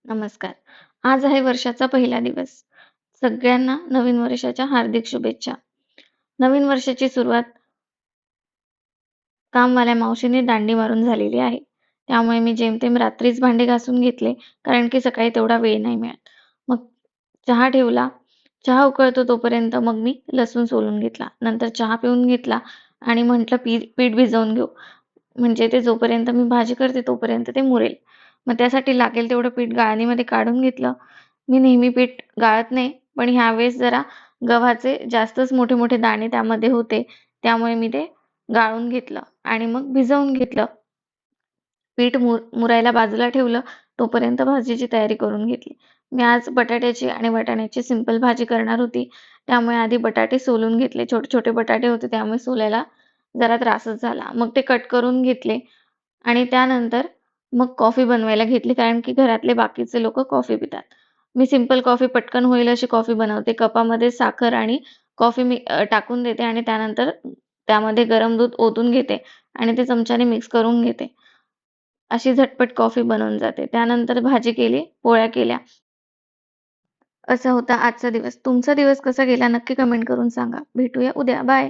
नमस्कार. आज आहे वर्षाचा पहिला दिवस. सगळ्यांना नवीन वर्षाच्या हार्दिक शुभेच्छा. नवीन वर्षाची सुरुवात कामवाल्या मावशीने दांडी मारून झालेली आहे. त्यामुळे मी जेमतेम रात्रीच भांडे घासून घेतले, कारण की सकाळी तेवढा वेळ नाही मिळत. मग चहा ठेवला. चहा उकळतो तोपर्यंत मग मी लसूण सोलून घेतला. नंतर चहा पिऊन घेतला आणि म्हटलं पीठ भिजवून घेऊ. म्हणजे ते जोपर्यंत मी भाजी करते तोपर्यंत ते मुरेल. मग त्यासाठी लागेल तेवढं पीठ गाळणीमध्ये काढून घेतलं. मी नेहमी पीठ गाळत नाही, पण ह्यावेळेस जरा गव्हाचे जास्तच मोठे-मोठे दाणे त्यामध्ये होते. त्यामुळे मी ते गाळून घेतलं आणि मग भिजवून घेतलं. पीठ मुरायला बाजूला ठेवलं, तोपर्यंत भाजीची तयारी करून घेतली. मी आज बटाट्याची आणि वाटाण्याची सिंपल भाजी करणार होती. त्यामुळे आधी बटाटे सोलून घेतले. छोटे-छोटे बटाटे होते त्यामुळे सोलायला जरा त्रासच झाला. मग ते कट करून घेतले आणि त्यानंतर मग कॉफी बनवायला घेतली, कारण की घरातले बाकीचे लोकं कॉफी पितात. मी सिंपल कॉफी पटकन होईल अशी कॉफी बनवते. कपामध्ये साखर आणि कॉफी टाकून देते आणि त्यानंतर त्यामध्ये गरम दूध ओतून घेते आणि ते चमच्याने मिक्स करून घेते. अशी झटपट कॉफी बनवून जाते. त्यानंतर भाजी केली, पोळ्या केल्या. असा होता आजचा दिवस. तुमचा दिवस कसा गेला नक्की कमेंट करून सांगा. भेटूया उद्या. बाय.